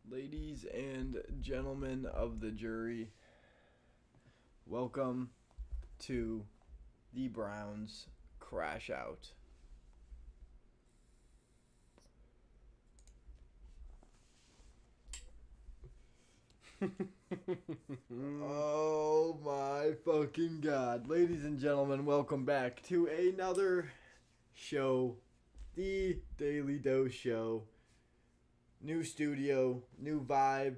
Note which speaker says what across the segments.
Speaker 1: Ladies and gentlemen of the jury, welcome to the Browns Crash Out. Oh my fucking god. Ladies and gentlemen, welcome back to another show, the Daily Dose Show. New studio, new vibe,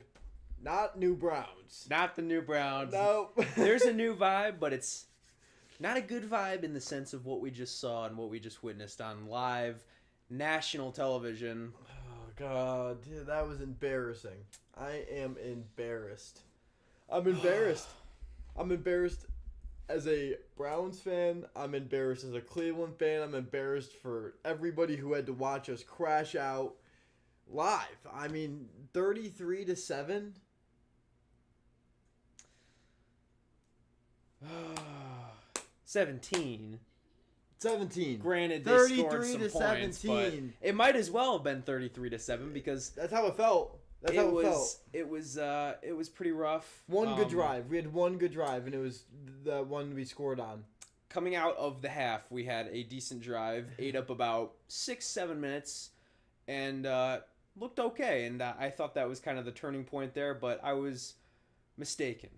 Speaker 1: not new Browns.
Speaker 2: Not the new Browns.
Speaker 1: No.
Speaker 2: There's a new vibe, but it's not a good vibe in the sense of what we just saw and what we just witnessed on live national television.
Speaker 1: Oh god, dude, that was embarrassing. I am embarrassed. I'm embarrassed. I'm embarrassed as a Browns fan. I'm embarrassed as a Cleveland fan. I'm embarrassed for everybody who had to watch us crash out live. I mean, 33-7.
Speaker 2: 17.
Speaker 1: 17.
Speaker 2: Granted, they scored some points,
Speaker 1: 33-17.
Speaker 2: but it might as well have been 33-7 because
Speaker 1: That's how it felt. That's how it felt.
Speaker 2: It was pretty rough.
Speaker 1: One good drive. We had one good drive, and it was the one we scored on.
Speaker 2: Coming out of the half, we had a decent drive, ate up about 6-7 minutes, and looked okay. And I thought that was kind of the turning point there, but I was mistaken.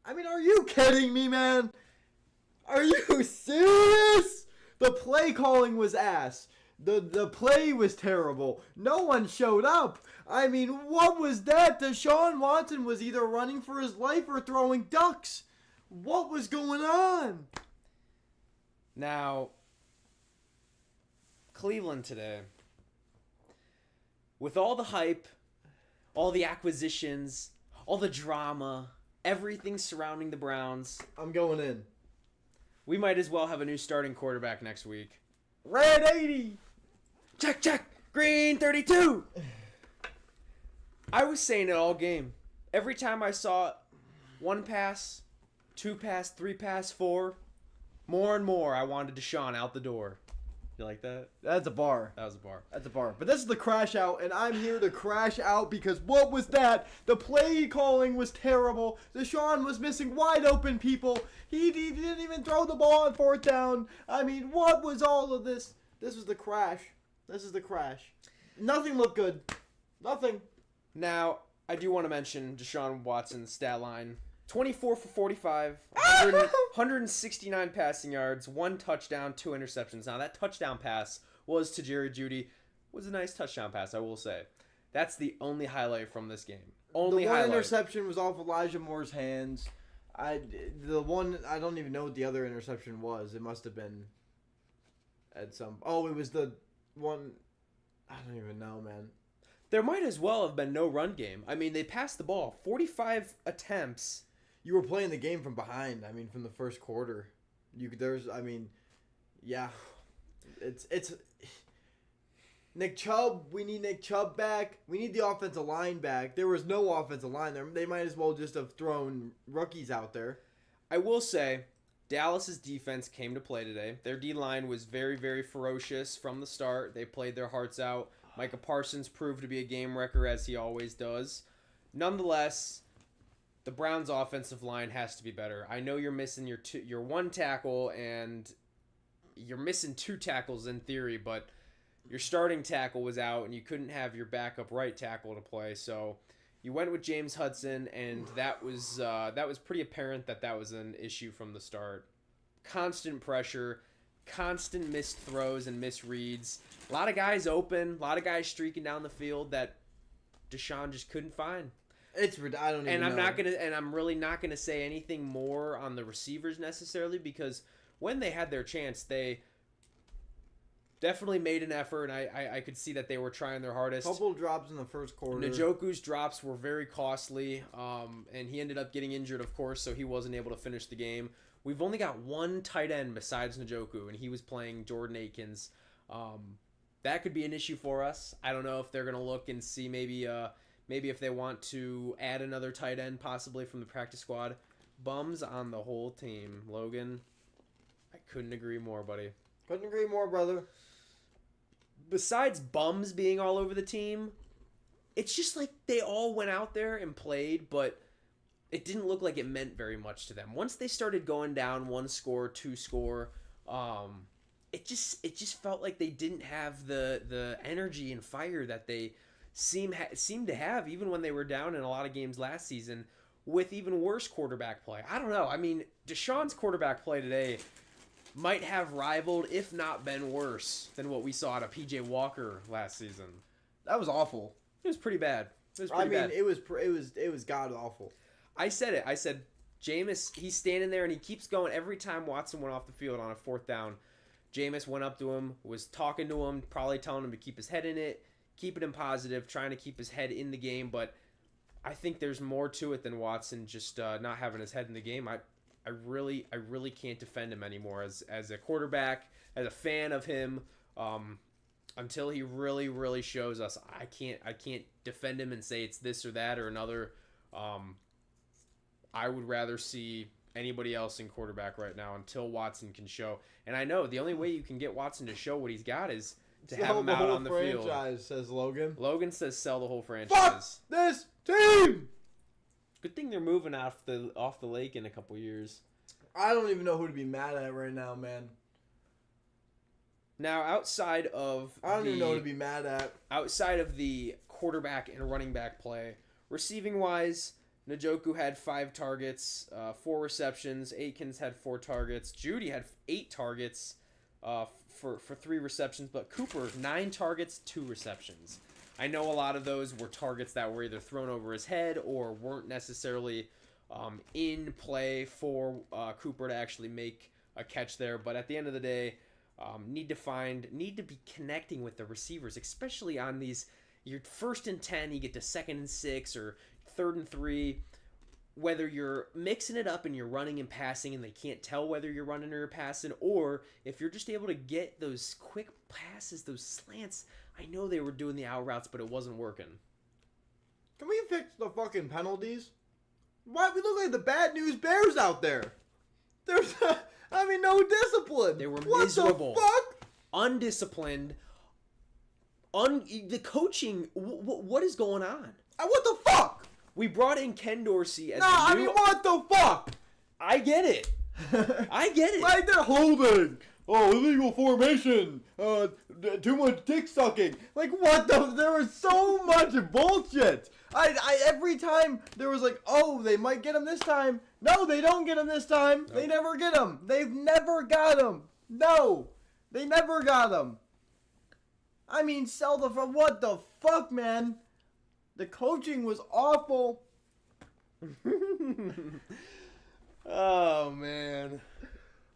Speaker 1: I mean, are you kidding me, man? Are you serious? The play calling was ass. The play was terrible. No one showed up. I mean, what was that? Deshaun Watson was either running for his life or throwing ducks. What was going on?
Speaker 2: Now, Cleveland today, with all the hype, all the acquisitions, all the drama, everything surrounding the Browns,
Speaker 1: I'm going in.
Speaker 2: we might as well have a new starting quarterback next week.
Speaker 1: Red 80.
Speaker 2: Check. Green 32. I was saying it all game. Every time I saw one pass, two pass, three pass, four, more and more, I wanted Deshaun out the door. You like that?
Speaker 1: That's a bar.
Speaker 2: That was a bar.
Speaker 1: That's a bar. But this is the crash out, and I'm here to crash out because what was that? The play calling was terrible. Deshaun was missing wide open people. He didn't even throw the ball on fourth down. I mean, what was all of this? This was the crash. This is the crash. Nothing looked good. Nothing.
Speaker 2: Now, I do want to mention Deshaun Watson's stat line. 24 for 45, 169 passing yards, 1 touchdown, 2 interceptions. Now, that touchdown pass was to Jerry Jeudy. Was a nice touchdown pass, I will say. That's the only highlight from this game. Only
Speaker 1: the one
Speaker 2: highlight.
Speaker 1: interception was off Elijah Moore's hands. I don't even know what the other interception was. It must have been at some... Oh, it was the one... I don't even know, man.
Speaker 2: There might as well have been no run game. I mean, they passed the ball. 45 attempts.
Speaker 1: You were playing the game from behind. I mean, from the first quarter. Yeah. It's Nick Chubb. We need Nick Chubb back. We need the offensive line back. There was no offensive line there. They might as well just have thrown rookies out there.
Speaker 2: I will say, Dallas's defense came to play today. Their D-line was very, very ferocious from the start. They played their hearts out. Micah Parsons proved to be a game wrecker, as he always does. Nonetheless, the Browns' offensive line has to be better. I know you're missing your one tackle, and you're missing 2 tackles in theory, but your starting tackle was out, and you couldn't have your backup right tackle to play. So you went with James Hudson, and that was pretty apparent that was an issue from the start. Constant pressure, constant missed throws and misreads. A lot of guys open, a lot of guys streaking down the field that Deshaun just couldn't find.
Speaker 1: I don't even know.
Speaker 2: I'm really not gonna say anything more on the receivers necessarily because when they had their chance, they definitely made an effort. And I could see that they were trying their hardest.
Speaker 1: Couple drops in the first quarter.
Speaker 2: Njoku's drops were very costly, and he ended up getting injured, of course, so he wasn't able to finish the game. We've only got one tight end besides Njoku, and he was playing Jordan Akins. That could be an issue for us. I don't know if they're gonna look and see maybe if they want to add another tight end possibly from the practice squad. Bums on the whole team. Logan, I couldn't agree more, buddy.
Speaker 1: Couldn't agree more, brother.
Speaker 2: Besides bums being all over the team, it's just like they all went out there and played, but it didn't look like it meant very much to them. Once they started going down 1 score, 2 score, it just felt like they didn't have the energy and fire that they seemed to have even when they were down in a lot of games last season with even worse quarterback play. I don't know. I mean, Deshaun's quarterback play today might have rivaled, if not been worse, than what we saw out of P.J. Walker last season.
Speaker 1: That was awful.
Speaker 2: It was pretty bad.
Speaker 1: It was god awful.
Speaker 2: I said it. I said, Jameis, he's standing there and he keeps going. Every time Watson went off the field on a 4th down, Jameis went up to him, was talking to him, probably telling him to keep his head in it, keeping him positive, trying to keep his head in the game. But I think there's more to it than Watson just not having his head in the game. I really can't defend him anymore as a quarterback, as a fan of him. Until he really shows us, I can't defend him and say it's this or that or another. I would rather see anybody else in quarterback right now until Watson can show. And I know the only way you can get Watson to show what he's got is to have him out on the field.
Speaker 1: Franchise, says Logan.
Speaker 2: Logan says sell the whole franchise.
Speaker 1: Fuck this team!
Speaker 2: Good thing they're moving off the lake in a couple years.
Speaker 1: I don't even know who to be mad at right now, man.
Speaker 2: Now, outside of
Speaker 1: I don't even know who to be mad at.
Speaker 2: Outside of the quarterback and running back play, receiving wise, Njoku had 5 targets, 4 receptions. Aikens had 4 targets. Judy had 8 targets for 3 receptions. But Cooper, 9 targets, 2 receptions. I know a lot of those were targets that were either thrown over his head or weren't necessarily in play for Cooper to actually make a catch there. But at the end of the day, need to be connecting with the receivers, especially on these. Your 1st and 10, you get to 2nd and 6 or 3rd and 3. Whether you're mixing it up and you're running and passing and they can't tell whether you're running or you're passing, or if you're just able to get those quick passes, those slants. I know they were doing the out routes, but it wasn't working.
Speaker 1: Can we fix the fucking penalties? Why we look like the bad news bears out there? There's no discipline.
Speaker 2: They were
Speaker 1: what
Speaker 2: miserable.
Speaker 1: The fuck?
Speaker 2: Undisciplined. The coaching. What is going on?
Speaker 1: What the fuck?
Speaker 2: We brought in Ken Dorsey as
Speaker 1: what the fuck?
Speaker 2: I get it. I get it.
Speaker 1: Like they're holding. Oh, illegal formation. Too much dick sucking. Like what the? There was so much bullshit. Every time there was like, oh, they might get him this time. No, they don't get him this time. Nope. They never get him. They've never got him. No, they never got him. I mean, what the fuck, man? The coaching was awful.
Speaker 2: Oh, man.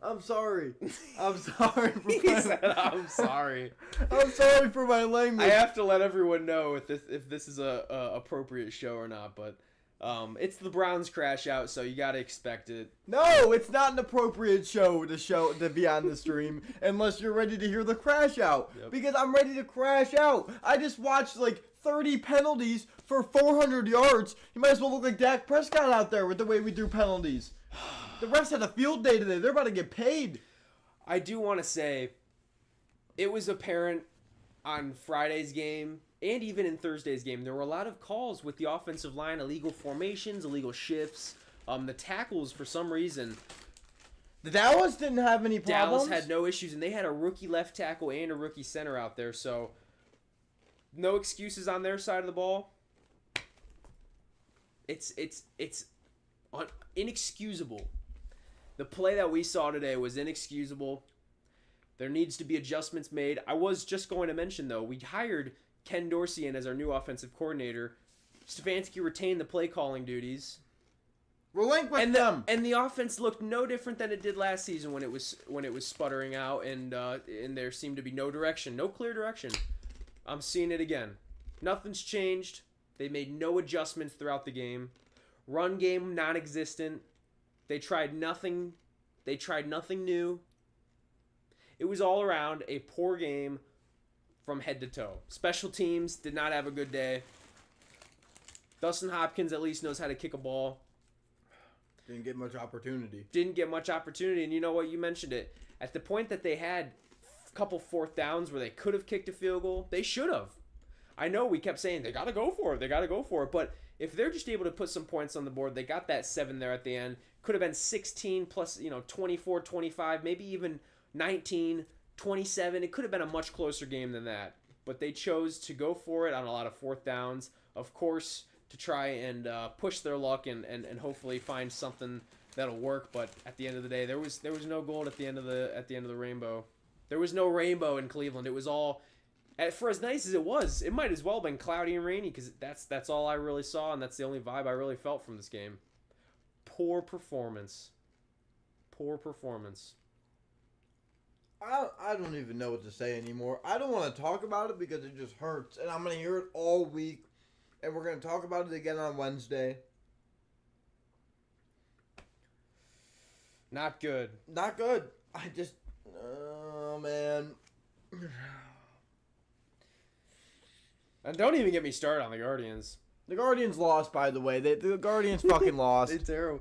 Speaker 1: I'm sorry. I'm sorry.
Speaker 2: He said, I'm sorry.
Speaker 1: I'm sorry for my language.
Speaker 2: I have to let everyone know if this is a appropriate show or not, but it's the Browns crash out, so you got to expect it.
Speaker 1: No, it's not an appropriate show to be on the stream unless you're ready to hear the crash out. Yep. Because I'm ready to crash out. I just watched like 30 penalties for 400 yards. You might as well look like Dak Prescott out there with the way we threw penalties. The refs had a field day today. They're about to get paid.
Speaker 2: I do want to say it was apparent on Friday's game and even in Thursday's game. There were a lot of calls with the offensive line, illegal formations, illegal shifts. The tackles, for some reason.
Speaker 1: The Dallas didn't have any problems.
Speaker 2: Dallas had no issues, and they had a rookie left tackle and a rookie center out there, so no excuses on their side of the ball. It's inexcusable. The play that we saw today was inexcusable. There needs to be adjustments made. I was just going to mention, though, we hired Ken Dorsey in as our new offensive coordinator. Stefanski retained the play calling duties.
Speaker 1: Relinquish them.
Speaker 2: And the offense looked no different than it did last season when it was sputtering out and there seemed to be no direction, no clear direction. I'm seeing it again. Nothing's changed. They made no adjustments throughout the game. Run game non-existent. They tried nothing. They tried nothing new. It was all around a poor game from head to toe. Special teams did not have a good day. Dustin Hopkins at least knows how to kick a ball.
Speaker 1: Didn't get much opportunity.
Speaker 2: And you know what? You mentioned it. At the point that they had a couple 4th downs where they could have kicked a field goal, they should have. I know we kept saying they got to go for it. They got to go for it. But if they're just able to put some points on the board, they got that 7 there at the end. Could have been 16 plus, 24, 25, maybe even 19, 27. It could have been a much closer game than that. But they chose to go for it on a lot of fourth downs. Of course, to try and push their luck and hopefully find something that'll work. But at the end of the day, there was no gold at the end of the rainbow. There was no rainbow in Cleveland. It was all, for as nice as it might as well have been cloudy and rainy, because that's all I really saw, and that's the only vibe I really felt from this game. Poor performance. Poor performance.
Speaker 1: I don't even know what to say anymore. I don't want to talk about it because it just hurts, and I'm going to hear it all week, and we're going to talk about it again on Wednesday.
Speaker 2: Not good.
Speaker 1: Not good. Oh, man.
Speaker 2: And don't even get me started on the Guardians.
Speaker 1: The Guardians lost, by the way. The Guardians fucking lost.
Speaker 2: They're terrible.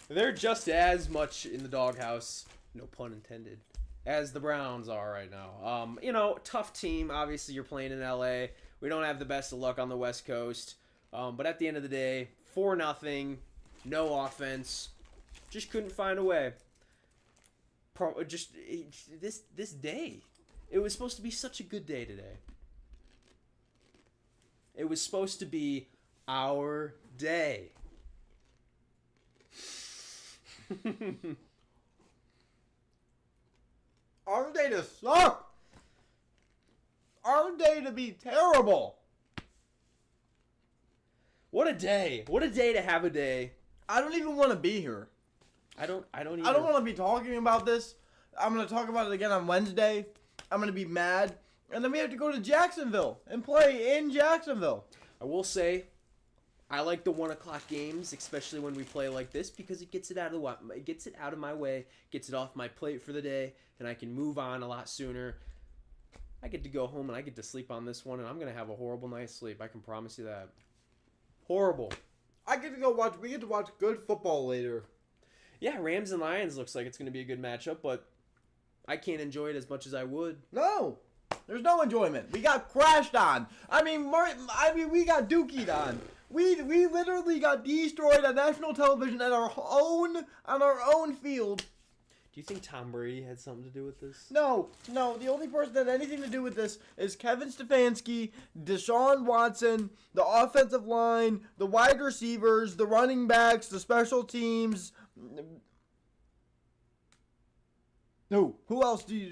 Speaker 2: They're just as much in the doghouse, no pun intended, as the Browns are right now. Tough team. Obviously, you're playing in LA. We don't have the best of luck on the West Coast. But at the end of the day, 4-0, no offense. Just couldn't find a way. This day. It was supposed to be such a good day today. It was supposed to be our day.
Speaker 1: Our day to suck. Our day to be terrible.
Speaker 2: What a day. What a day to have a day.
Speaker 1: I don't even want to be here.
Speaker 2: I don't even.
Speaker 1: I don't want to be talking about this. I'm going to talk about it again on Wednesday. I'm going to be mad. And then we have to go to Jacksonville and play in Jacksonville.
Speaker 2: I will say, I like the 1 o'clock games, especially when we play like this, because it gets it out of my way, gets it off my plate for the day, and I can move on a lot sooner. I get to go home and I get to sleep on this one, and I'm gonna have a horrible night's sleep. I can promise you that. Horrible.
Speaker 1: We get to watch good football later.
Speaker 2: Yeah, Rams and Lions looks like it's gonna be a good matchup, but I can't enjoy it as much as I would.
Speaker 1: No. There's no enjoyment. We got crashed on. We got dookied on. We literally got destroyed on national television on our own field.
Speaker 2: Do you think Tom Brady had something to do with this?
Speaker 1: No. The only person that had anything to do with this is Kevin Stefanski, Deshaun Watson, the offensive line, the wide receivers, the running backs, the special teams. No. Who else the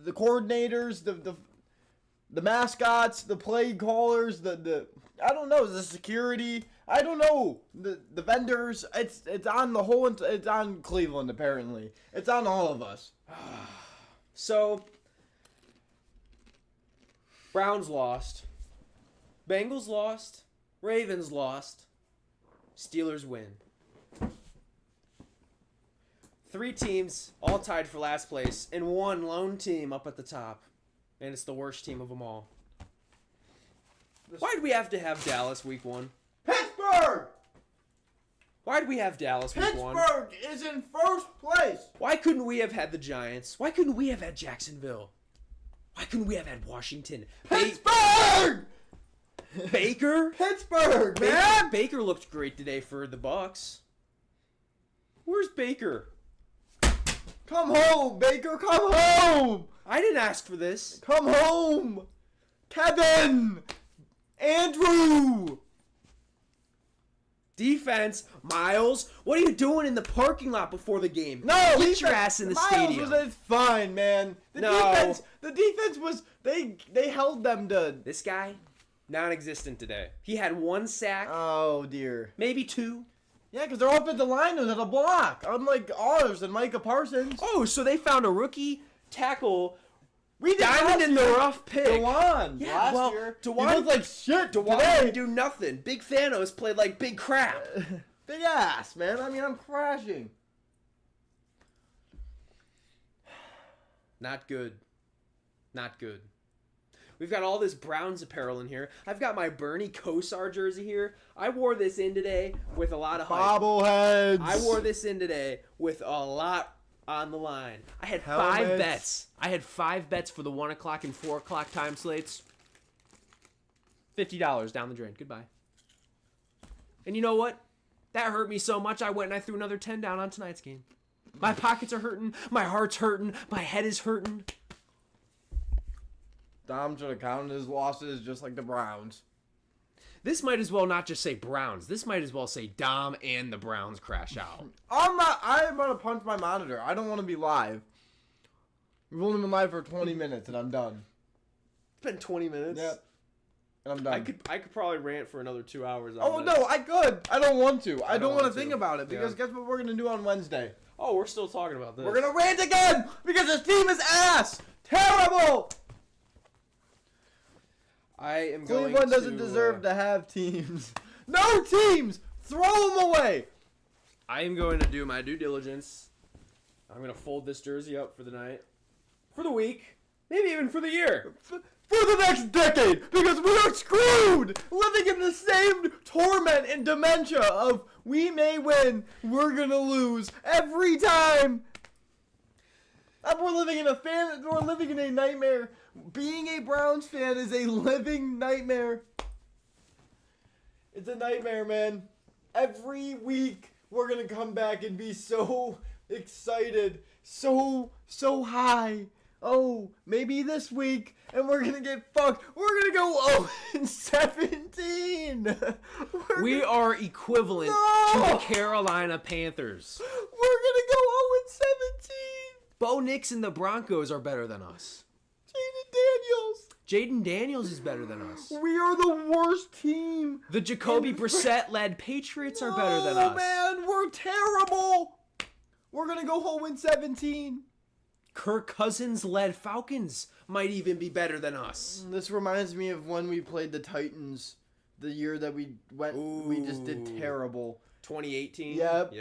Speaker 1: coordinators, the mascots, the play callers, I don't know, the security, I don't know, the vendors. It's on the whole. It's on Cleveland apparently. It's on all of us.
Speaker 2: So, Browns lost, Bengals lost, Ravens lost, Steelers win. 3 teams all tied for last place, and 1 lone team up at the top. And it's the worst team of them all. Why'd we have to have Dallas week 1?
Speaker 1: Pittsburgh!
Speaker 2: Why'd we have Dallas week 1?
Speaker 1: Pittsburgh is in first place!
Speaker 2: Why couldn't we have had the Giants? Why couldn't we have had Jacksonville? Why couldn't we have had Washington?
Speaker 1: Pittsburgh!
Speaker 2: Baker?
Speaker 1: Pittsburgh, man!
Speaker 2: Baker looked great today for the Bucks. Where's Baker?
Speaker 1: Come home, Baker, come home!
Speaker 2: I didn't ask for this.
Speaker 1: Come home! Kevin! Andrew!
Speaker 2: Defense, Miles, what are you doing in the parking lot before the game?
Speaker 1: No,
Speaker 2: get your ass in the stadium.
Speaker 1: It's fine, man. The defense was they held them to.
Speaker 2: This guy, non-existent today. He had 1 sack.
Speaker 1: Oh dear.
Speaker 2: Maybe 2.
Speaker 1: Yeah, because their offensive line was at a block, unlike ours and Micah Parsons.
Speaker 2: Oh, so they found a rookie tackle.
Speaker 1: We did
Speaker 2: diamond in the rough pick.
Speaker 1: DeJuan,
Speaker 2: yeah,
Speaker 1: last year.
Speaker 2: DeJuan
Speaker 1: he looked like shit
Speaker 2: DeJuan
Speaker 1: today.
Speaker 2: didn't do nothing. Big Thanos played like big crap.
Speaker 1: Big ass, man. I mean, I'm crashing.
Speaker 2: Not good. Not good. We've got all this Browns apparel in here. I've got my Bernie Kosar jersey here. I wore this in today with a lot of hype.
Speaker 1: Bobbleheads.
Speaker 2: I wore this in today with a lot on the line. I had
Speaker 1: Helmets.
Speaker 2: 5 bets. I had 5 bets for the 1 o'clock and 4 o'clock time slates. $50 down the drain. Goodbye. And you know what? That hurt me so much, I went and I threw another 10 down on tonight's game. My pockets are hurting. My heart's hurting. My head is hurting.
Speaker 1: Dom should have counted his losses just like the Browns.
Speaker 2: This might as well not just say Browns. This might as well say Dom and the Browns crash out.
Speaker 1: I'm gonna punch my monitor. I don't want to be live. We've only been live for 20 minutes and I'm done.
Speaker 2: It's been 20 minutes.
Speaker 1: Yep. And I'm done.
Speaker 2: I could probably rant for another 2 hours on
Speaker 1: Oh,
Speaker 2: this.
Speaker 1: no, I could. I don't want to. I don't want to
Speaker 2: want
Speaker 1: think
Speaker 2: to.
Speaker 1: about it because guess what we're going to do on Wednesday?
Speaker 2: Oh, we're still talking about this.
Speaker 1: We're going to rant again because this team is ass. Terrible.
Speaker 2: I am going
Speaker 1: Cleveland doesn't deserve to have teams. No teams. Throw them away.
Speaker 2: I am going to do my due diligence. I'm going to fold this jersey up for the night. For the week. Maybe even for the year.
Speaker 1: For the next decade, because we are screwed, living in the same torment and dementia of we may win, we're gonna lose every time. We're living in a nightmare. Being a Browns fan is a living nightmare. It's a nightmare, man. Every week we're gonna come back and be so excited, so high. Oh, maybe this week, and we're going to get fucked. We're going to go 0-17.
Speaker 2: We are equivalent to the Carolina Panthers.
Speaker 1: We're going to go 0-17.
Speaker 2: Bo Nix and the Broncos are better than us.
Speaker 1: Jaden
Speaker 2: Jaden Daniels is better than us.
Speaker 1: We are the worst team.
Speaker 2: The Jacoby Brissett-led Patriots are better than us.
Speaker 1: Oh, man, we're terrible. We're going to go 0-17.
Speaker 2: Kirk Cousins-led Falcons might even be better than us.
Speaker 1: This reminds me of when we played the Titans the year that we went.
Speaker 2: Ooh.
Speaker 1: We just did terrible.
Speaker 2: 2018?
Speaker 1: Yep.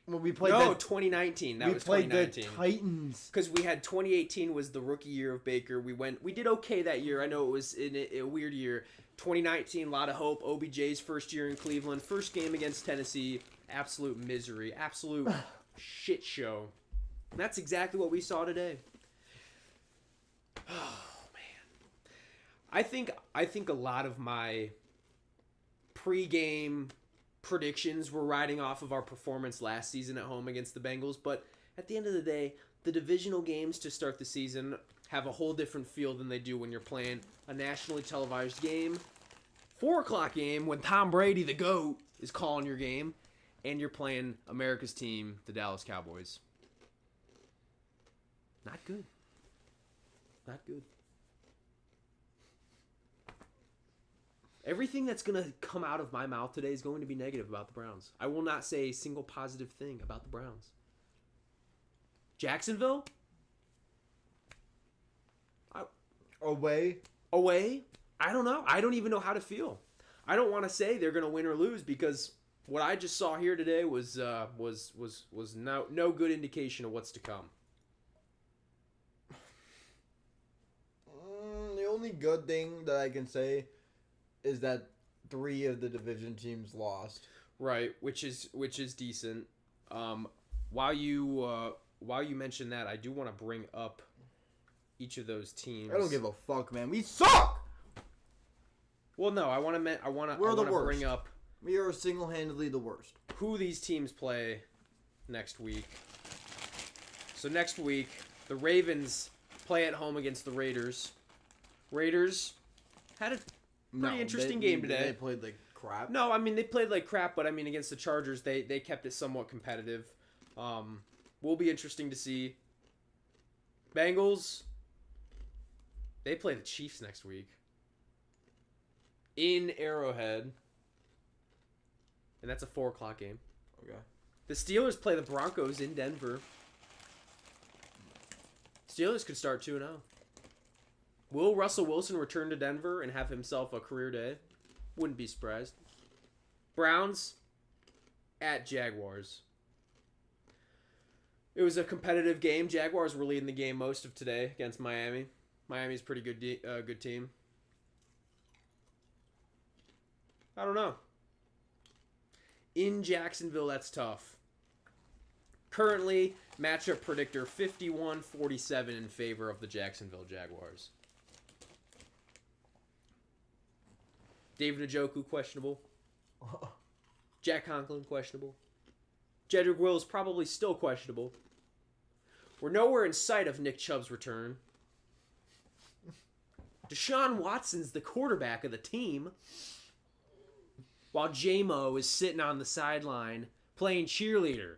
Speaker 1: When we played
Speaker 2: 2019. That was
Speaker 1: played
Speaker 2: 2019.
Speaker 1: the Titans.
Speaker 2: Because we had 2018 was the rookie year of Baker. We did okay that year. I know it was in a weird year. 2019, a lot of hope. OBJ's first year in Cleveland. First game against Tennessee. Absolute misery. Absolute shit show. That's exactly what we saw today. Oh man, I think a lot of my pre-game predictions were riding off of our performance last season at home against the Bengals. But at the end of the day, the divisional games to start the season have a whole different feel than they do when you're playing a nationally televised game, 4:00 game when Tom Brady, the GOAT, is calling your game, and you're playing America's team, the Dallas Cowboys. Not good. Not good. Everything that's going to come out of my mouth today is going to be negative about the Browns. I will not say a single positive thing about the Browns. Jacksonville?
Speaker 1: Away?
Speaker 2: I don't know. I don't even know how to feel. I don't want to say they're going to win or lose because what I just saw here today was no good indication of what's to come.
Speaker 1: The only good thing that I can say is that 3 of the division teams lost.
Speaker 2: Right, which is decent. While you mention that, I do want to bring up each of those teams.
Speaker 1: I don't give a fuck, man. We suck.
Speaker 2: Well, no, I want to bring up.
Speaker 1: We are single-handedly the worst.
Speaker 2: Who these teams play next week. So next week, the Ravens play at home against the Raiders. Raiders had a pretty interesting game today.
Speaker 1: They played like crap.
Speaker 2: No, I mean, they played like crap, but I mean, against the Chargers, they kept it somewhat competitive. Will be interesting to see. Bengals, they play the Chiefs next week. In Arrowhead. And that's a 4:00 game.
Speaker 1: Okay.
Speaker 2: The Steelers play the Broncos in Denver. Steelers could start 2-0. Will Russell Wilson return to Denver and have himself a career day? Wouldn't be surprised. Browns at Jaguars. It was a competitive game. Jaguars were leading the game most of today against Miami. Miami's a pretty good team. I don't know. In Jacksonville, that's tough. Currently, matchup predictor 51-47 in favor of the Jacksonville Jaguars. David Njoku, questionable. Jack Conklin, questionable. Jedrick Wills, probably still questionable. We're nowhere in sight of Nick Chubb's return. Deshaun Watson's the quarterback of the team. While J-Mo is sitting on the sideline playing cheerleader.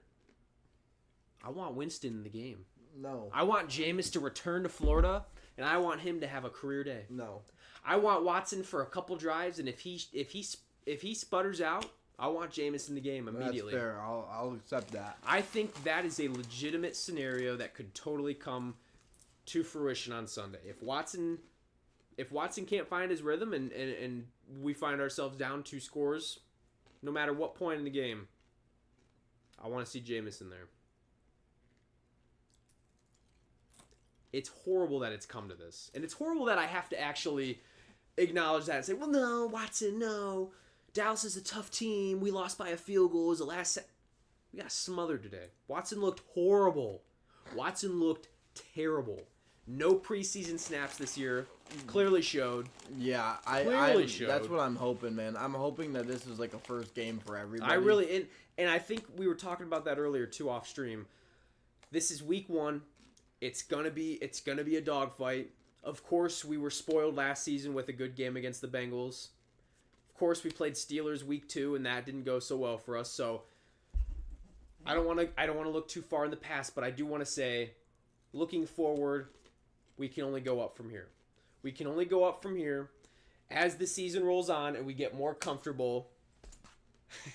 Speaker 2: I want Winston in the game.
Speaker 1: No.
Speaker 2: I want Jameis to return to Florida, and I want him to have a career day.
Speaker 1: No.
Speaker 2: I want Watson for a couple drives, and if he sputters out, I want Jameis in the game immediately.
Speaker 1: That's fair. I'll accept that.
Speaker 2: I think that is a legitimate scenario that could totally come to fruition on Sunday. If Watson can't find his rhythm and we find ourselves down 2 scores, no matter what point in the game, I want to see Jameis in there. It's horrible that it's come to this. And it's horrible that I have to actually acknowledge that and say, well, no, Watson, no. Dallas is a tough team. We lost by a field goal. It was the last We got smothered today. Watson looked horrible. Watson looked terrible. No preseason snaps this year. Clearly showed.
Speaker 1: Yeah,
Speaker 2: Clearly showed.
Speaker 1: That's what I'm hoping, man. I'm hoping that this is like a first game for everybody.
Speaker 2: I really and I think we were talking about that earlier too off stream. This is week 1. It's gonna be a dogfight. Of course, we were spoiled last season with a good game against the Bengals. Of course, we played Steelers week 2, and that didn't go so well for us. So I don't want to look too far in the past, but I do want to say, looking forward, we can only go up from here. We can only go up from here as the season rolls on and we get more comfortable.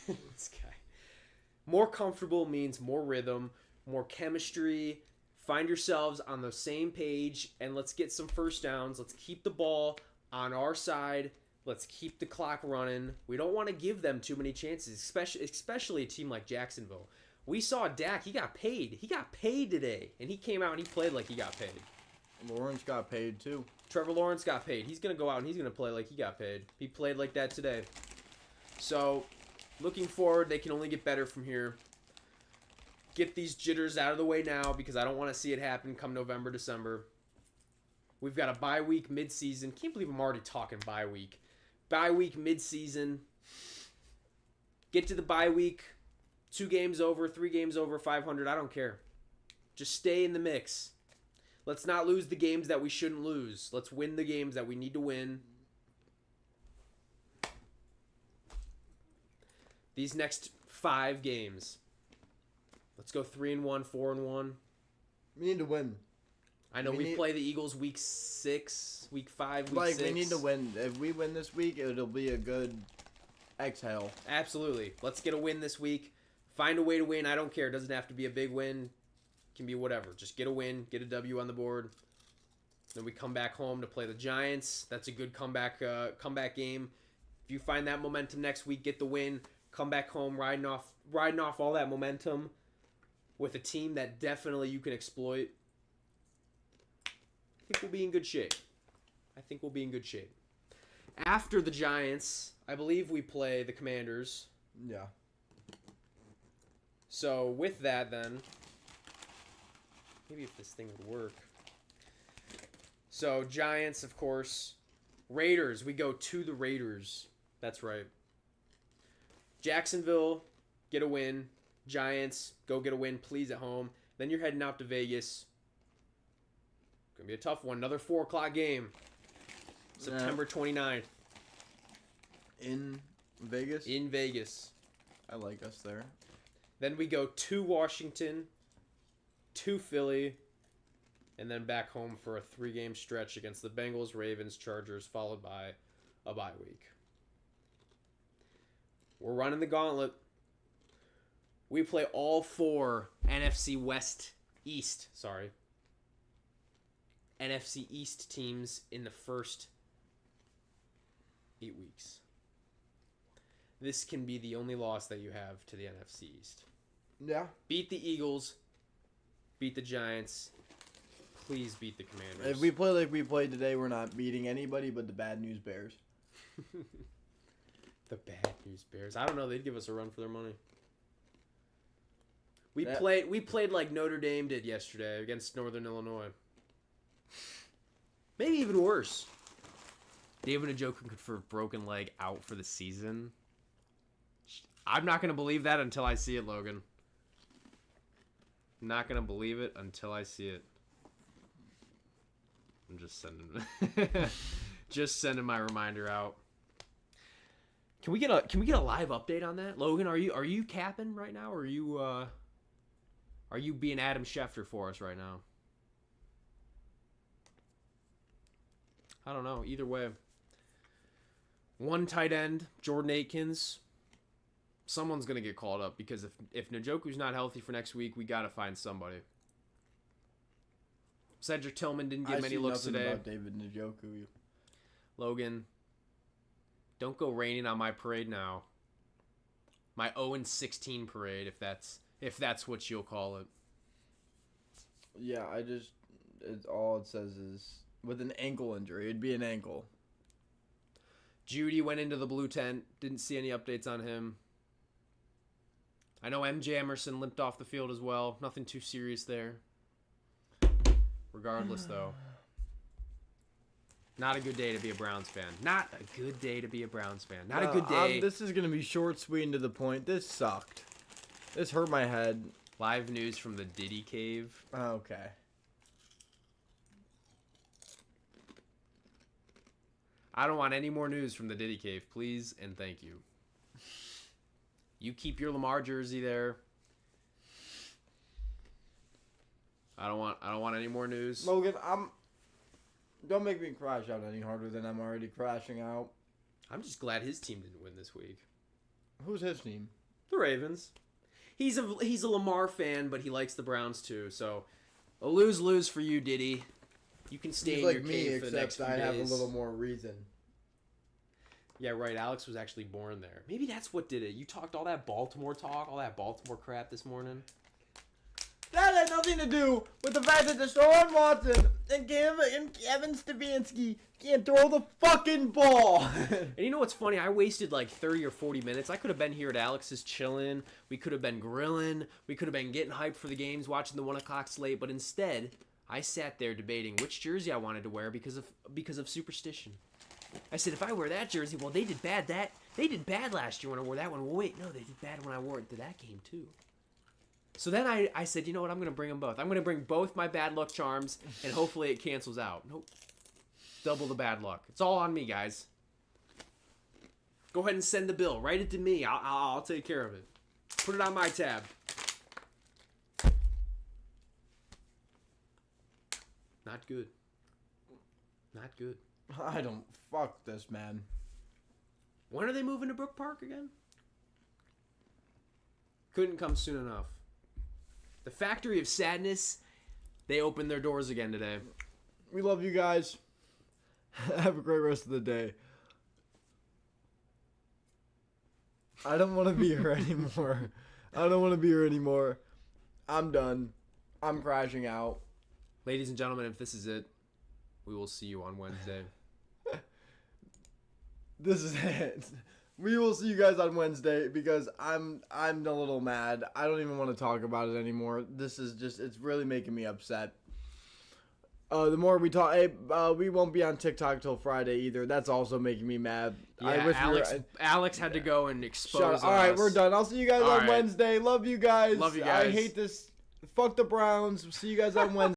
Speaker 2: This guy. More comfortable means more rhythm, more chemistry. Find yourselves on the same page and let's get some first downs. Let's keep the ball on our side. Let's keep the clock running. We don't want to give them too many chances, especially a team like Jacksonville. We saw Dak. He got paid. He got paid today, and he came out and he played like he got paid.
Speaker 1: Lawrence got paid too.
Speaker 2: Trevor Lawrence got paid. He's going to go out and he's going to play like he got paid. He played like that today. So, looking forward, they can only get better from here. Get these jitters out of the way now because I don't want to see it happen come November, December. We've got a bye week mid-season. Can't believe I'm already talking bye week. Bye week mid-season. Get to the bye week. 2 games over, 3 games over, 500. I don't care. Just stay in the mix. Let's not lose the games that we shouldn't lose. Let's win the games that we need to win. These next 5 games. Let's go 3-1, 4-1.
Speaker 1: We need to win.
Speaker 2: I know we play the Eagles week 6, week 5, week 6.
Speaker 1: We need to win. If we win this week, it'll be a good exhale.
Speaker 2: Absolutely. Let's get a win this week. Find a way to win. I don't care. It doesn't have to be a big win. It can be whatever. Just get a win. Get a W on the board. Then we come back home to play the Giants. That's a good comeback game. If you find that momentum next week, get the win. Come back home riding off all that momentum with a team that definitely you can exploit. I think we'll be in good shape. After the Giants, I believe we play the Commanders.
Speaker 1: Yeah.
Speaker 2: So with that then, maybe if this thing would work. So Giants, of course. Raiders, we go to the Raiders. That's right. Jacksonville, get a win. Giants, go get a win, please, at home. Then you're heading out to Vegas. Gonna be a tough one. Another 4 o'clock game. September 29th.
Speaker 1: In Vegas?
Speaker 2: In Vegas.
Speaker 1: I like us there.
Speaker 2: Then we go to Washington, to Philly, and then back home for a 3-game stretch against the Bengals, Ravens, Chargers, followed by a bye week. We're running the gauntlet. We play all 4 NFC East teams in the first 8 weeks. This can be the only loss that you have to the NFC East.
Speaker 1: Yeah.
Speaker 2: Beat the Eagles. Beat the Giants. Please beat the Commanders.
Speaker 1: If we play like we played today, we're not beating anybody but the Bad News Bears.
Speaker 2: The Bad News Bears. I don't know. They'd give us a run for their money. We played like Notre Dame did yesterday against Northern Illinois. Maybe even worse. David Njoku could for a broken leg out for the season. I'm not going to believe that until I see it, Logan. Not going to believe it until I see it. I'm just sending my reminder out. Can we get a live update on that? Logan, are you capping right now, or are you being Adam Schefter for us right now? I don't know. Either way. One tight end, Jordan Akins. Someone's going to get called up because if Njoku's not healthy for next week, we got to find somebody. Cedric Tillman didn't get many looks today.
Speaker 1: About David Njoku.
Speaker 2: Logan, don't go raining on my parade now. My 0-16 parade, if that's what you'll call it.
Speaker 1: Yeah, all it says is with an ankle injury. It'd be an ankle.
Speaker 2: Judy went into the blue tent. Didn't see any updates on him. I know MJ Emerson limped off the field as well. Nothing too serious there. Regardless, though. Not a good day to be a Browns fan. Not a good day to be a Browns fan. Not a good day.
Speaker 1: This is going to be short, sweet, and to the point. This sucked. This hurt my head.
Speaker 2: Live news from the Diddy Cave.
Speaker 1: Okay.
Speaker 2: I don't want any more news from the Diddy Cave, please and thank you. You keep your Lamar jersey there. I don't want any more news.
Speaker 1: Logan, don't make me crash out any harder than I'm already crashing out.
Speaker 2: I'm just glad his team didn't win this week.
Speaker 1: Who's his team?
Speaker 2: The Ravens. He's a Lamar fan, but he likes the Browns too. So a lose for you, Diddy. You can stay in your cave for the next few days.
Speaker 1: I have a little more reason.
Speaker 2: Yeah, right. Alex was actually born there. Maybe that's what did it. You talked all that Baltimore talk, all that Baltimore crap this morning.
Speaker 1: That had nothing to do with the fact that Deshaun Watson and Kevin Stefanski can't throw the fucking ball.
Speaker 2: And you know what's funny? I wasted like 30 or 40 minutes. I could have been here at Alex's chilling. We could have been grilling. We could have been getting hyped for the games, watching the 1 o'clock slate. But instead, I sat there debating which jersey I wanted to wear because of superstition. I said, if I wear that jersey, well, they did bad last year when I wore that one. Well, wait, no, they did bad when I wore it to that game too. So then I said, you know what? I'm going to bring them both. I'm going to bring both my bad luck charms, and hopefully it cancels out. Nope. Double the bad luck. It's all on me, guys. Go ahead and send the bill. Write it to me. I'll take care of it. Put it on my tab. Not good. Not good.
Speaker 1: I don't... Fuck this, man.
Speaker 2: When are they moving to Brook Park again? Couldn't come soon enough. The Factory of Sadness, they opened their doors again today.
Speaker 1: We love you guys. Have a great rest of the day. I don't want to be here anymore. I don't want to be here anymore. I'm done. I'm crashing out.
Speaker 2: Ladies and gentlemen, if this is it, we will see you on Wednesday.
Speaker 1: This is it. We will see you guys on Wednesday because I'm a little mad. I don't even want to talk about it anymore. This is just, it's really making me upset. The more we talk, we won't be on TikTok till Friday either. That's also making me mad.
Speaker 2: Yeah, Alex had to go and expose us.
Speaker 1: All right, we're done. I'll see you guys on Wednesday. Love you guys.
Speaker 2: Love you guys.
Speaker 1: I hate this. Fuck the Browns. See you guys on Wednesday.